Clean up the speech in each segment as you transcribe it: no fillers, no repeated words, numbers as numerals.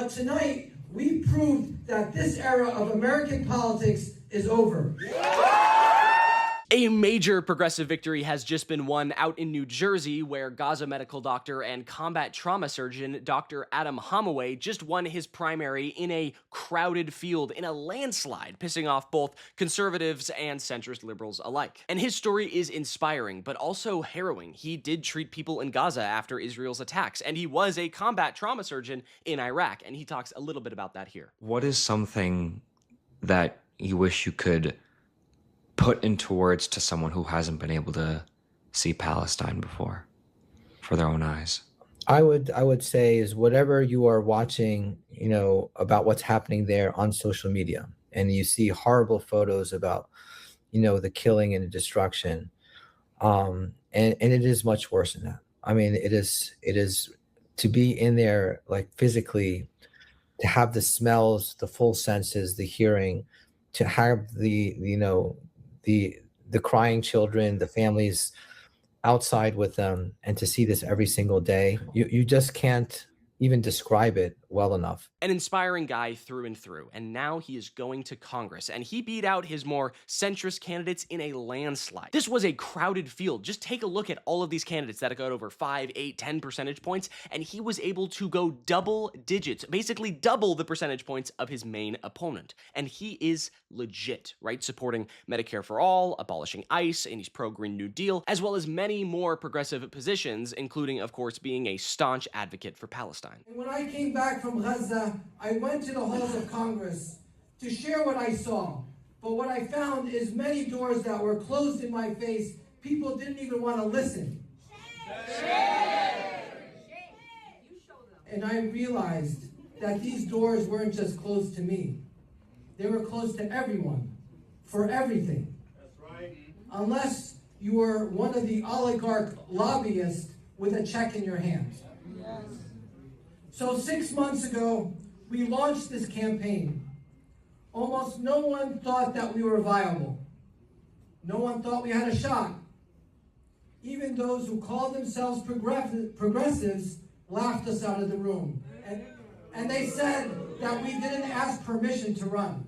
But tonight, we proved that this era of American politics is over. A major progressive victory has just been won out in New Jersey, where Gaza medical doctor and combat trauma surgeon Dr. Adam Hamawy just won his primary in a crowded field in a landslide, pissing off both conservatives and centrist liberals alike. And his story is inspiring, but also harrowing. He did treat people in Gaza after Israel's attacks, and he was a combat trauma surgeon in Iraq, and he talks a little bit about that here. What is something that you wish you could put into words to someone who hasn't been able to see Palestine before for their own eyes? I would say is whatever you are watching, about what's happening there on social media, and you see horrible photos about, the killing and the destruction, and it is much worse than that. I mean, it is to be in there, like physically, to have the smells, the full senses, the hearing, to have the crying children, the families outside with them, and to see this every single day, you just can't even describe it well enough. An inspiring guy through and through, and now he is going to Congress, and he beat out his more centrist candidates in a landslide. This was a crowded field. Just take a look at all of these candidates that got over 5, 8, 10 percentage points, and he was able to go double digits, basically double the percentage points of his main opponent. And he is legit, right? Supporting Medicare for all, abolishing ICE, and he's pro-Green New Deal, as well as many more progressive positions, including, of course, being a staunch advocate for Palestine. And when I came back from Gaza, I went to the halls of Congress to share what I saw. But what I found is many doors that were closed in my face, people didn't even want to listen. And I realized that these doors weren't just closed to me. They were closed to everyone, for everything. That's right. Unless you were one of the oligarch lobbyists with a check in your hand. Yes. So 6 months ago, we launched this campaign. Almost no one thought that we were viable. No one thought we had a shot. Even those who called themselves progressives laughed us out of the room. And they said that we didn't ask permission to run.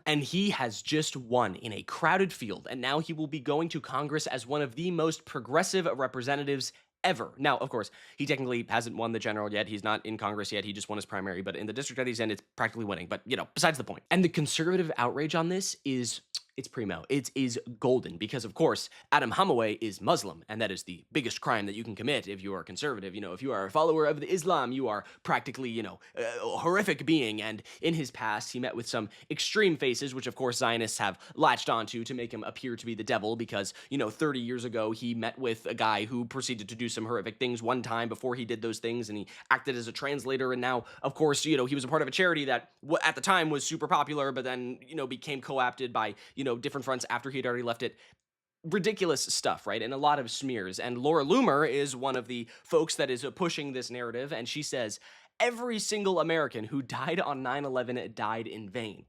And he has just won in a crowded field, and now he will be going to Congress as one of the most progressive representatives ever. Now, of course, he technically hasn't won the general yet. He's not in Congress yet. He just won his primary, but in the district that he's in, it's practically winning. But, besides the point. And the conservative outrage on this it's primo. It is golden because, of course, Adam Hamawy is Muslim, and that is the biggest crime that you can commit if you are conservative. If you are a follower of the Islam, you are practically, a horrific being. And in his past, he met with some extreme faces, which, of course, Zionists have latched onto to make him appear to be the devil because, 30 years ago, he met with a guy who proceeded to do some horrific things one time before he did those things, and he acted as a translator. And now, of course, he was a part of a charity that at the time was super popular, but then, became co-opted by, different fronts after he'd already left it. Ridiculous stuff, right? And a lot of smears. And Laura Loomer is one of the folks that is pushing this narrative, and she says, every single American who died on 9/11 died in vain.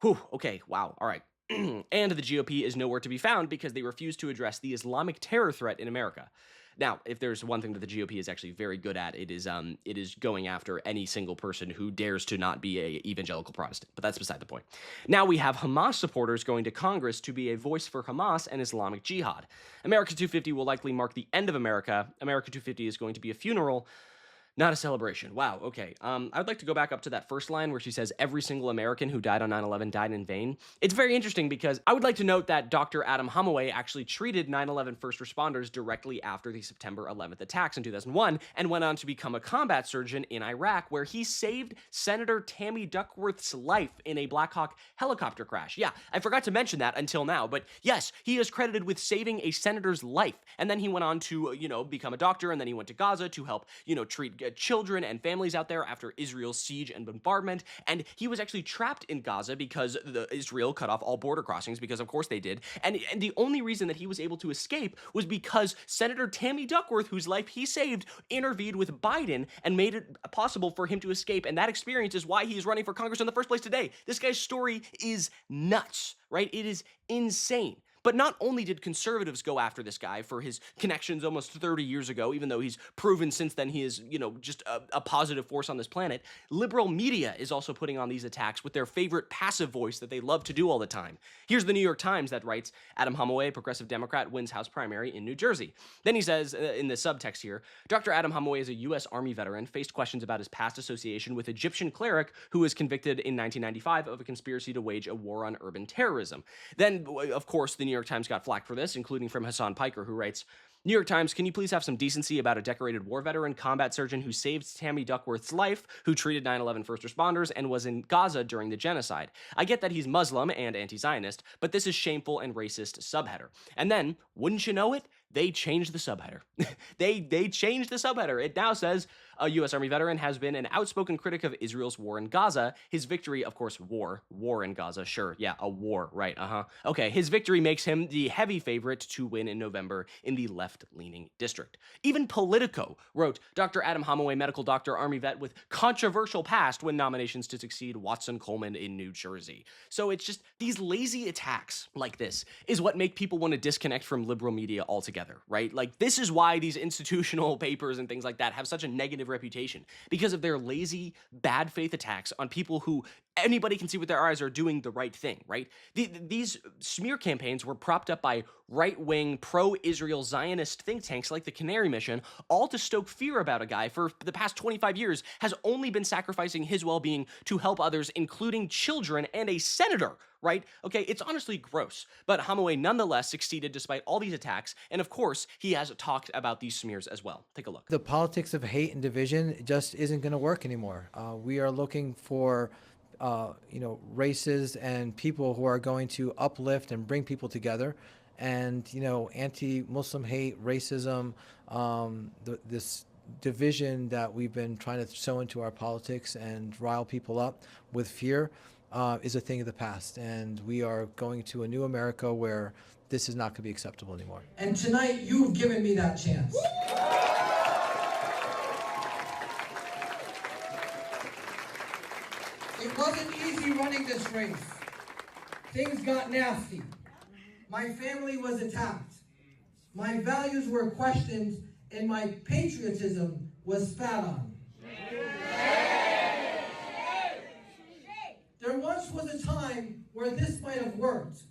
Whew, okay, wow, all right. And the GOP is nowhere to be found because they refuse to address the Islamic terror threat in America. Now, if there's one thing that the GOP is actually very good at, it is going after any single person who dares to not be a evangelical Protestant. But that's beside the point. Now we have Hamas supporters going to Congress to be a voice for Hamas and Islamic Jihad. America 250 will likely mark the end of America. America 250 is going to be a funeral, not a celebration. Wow, okay. I would like to go back up to that first line where she says, every single American who died on 9/11 died in vain. It's very interesting because I would like to note that Dr. Adam Hamawy actually treated 9/11 first responders directly after the September 11th attacks in 2001 and went on to become a combat surgeon in Iraq, where he saved Senator Tammy Duckworth's life in a Black Hawk helicopter crash. Yeah, I forgot to mention that until now, but yes, he is credited with saving a senator's life. And then he went on to, become a doctor, and then he went to Gaza to help, treat children and families out there after Israel's siege and bombardment. And he was actually trapped in Gaza because Israel cut off all border crossings, because of course they did. And the only reason that he was able to escape was because Senator Tammy Duckworth, whose life he saved, intervened with Biden and made it possible for him to escape. And that experience is why he is running for Congress in the first place today. This guy's story is nuts, right? It is insane. But not only did conservatives go after this guy for his connections almost 30 years ago, even though he's proven since then he is, just a positive force on this planet, liberal media is also putting on these attacks with their favorite passive voice that they love to do all the time. Here's the New York Times that writes, Adam Hamawy, progressive Democrat, wins House primary in New Jersey. Then he says, in the subtext here, Dr. Adam Hamawy is a U.S. Army veteran, faced questions about his past association with Egyptian cleric who was convicted in 1995 of a conspiracy to wage a war on urban terrorism. Then, of course, the New York Times got flack for this, including from Hassan Piker, who writes, New York Times, can you please have some decency about a decorated war veteran, combat surgeon who saved Tammy Duckworth's life, who treated 9/11 first responders, and was in Gaza during the genocide? I get that he's Muslim and anti-Zionist, but this is shameful and racist subheader. And then, wouldn't you know it, they changed the subheader. they changed the subheader. It now says, a U.S. Army veteran has been an outspoken critic of Israel's war in Gaza. His victory, of course, war in Gaza, sure, yeah, a war, right, Okay, his victory makes him the heavy favorite to win in November in the left-leaning district. Even Politico wrote, Dr. Adam Hamawy, medical doctor, Army vet with controversial past, win nominations to succeed Watson Coleman in New Jersey. So it's just, these lazy attacks like this is what make people want to disconnect from liberal media altogether, right? Like, this is why these institutional papers and things like that have such a negative reputation, because of their lazy, bad faith attacks on people who anybody can see with their eyes are doing the right thing, right? These smear campaigns were propped up by right-wing, pro-Israel Zionist think tanks like the Canary Mission, all to stoke fear about a guy for the past 25 years has only been sacrificing his well-being to help others, including children and a senator, right? Okay, it's honestly gross, but Hamawy nonetheless succeeded despite all these attacks, and of course, he has talked about these smears as well. Take a look. The politics of hate and division just isn't going to work anymore. We are looking for races and people who are going to uplift and bring people together. And, anti-Muslim hate, racism, this division that we've been trying to sow into our politics and rile people up with fear is a thing of the past. And we are going to a new America where this is not going to be acceptable anymore. And tonight, you've given me that chance. It wasn't easy running this race. Things got nasty. My family was attacked. My values were questioned, and my patriotism was spat on. There once was a time where this might have worked,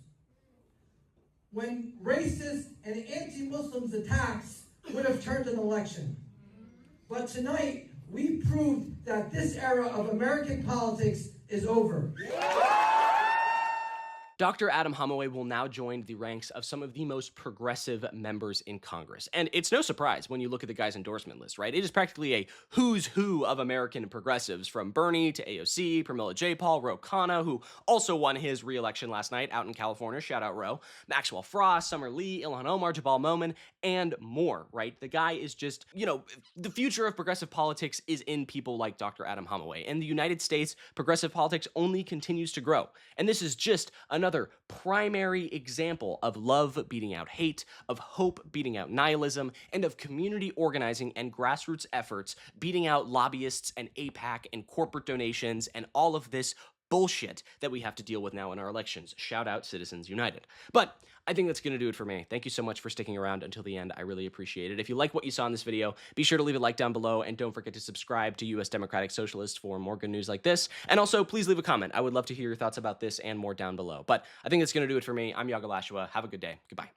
when racist and anti-Muslims attacks would have turned an election. But tonight, we proved that this era of American politics is over. Dr. Adam Hamawy will now join the ranks of some of the most progressive members in Congress. And it's no surprise when you look at the guy's endorsement list, right? It is practically a who's who of American progressives, from Bernie to AOC, Pramila Jayapal, Ro Khanna, who also won his re-election last night out in California, shout out Ro, Maxwell Frost, Summer Lee, Ilhan Omar, Jabal Momin, and more, right? The guy is just, the future of progressive politics is in people like Dr. Adam Hamawy. And the United States, progressive politics only continues to grow. And this is just another primary example of love beating out hate, of hope beating out nihilism, and of community organizing and grassroots efforts beating out lobbyists and AIPAC and corporate donations and all of this bullshit that we have to deal with now in our elections. Shout out Citizens United. But I think that's going to do it for me. Thank you so much for sticking around until the end. I really appreciate it. If you like what you saw in this video, be sure to leave a like down below, and don't forget to subscribe to US Democratic Socialist for more good news like this. And also, please leave a comment. I would love to hear your thoughts about this and more down below. But I think that's going to do it for me. I'm Iago Lashua. Have a good day. Goodbye.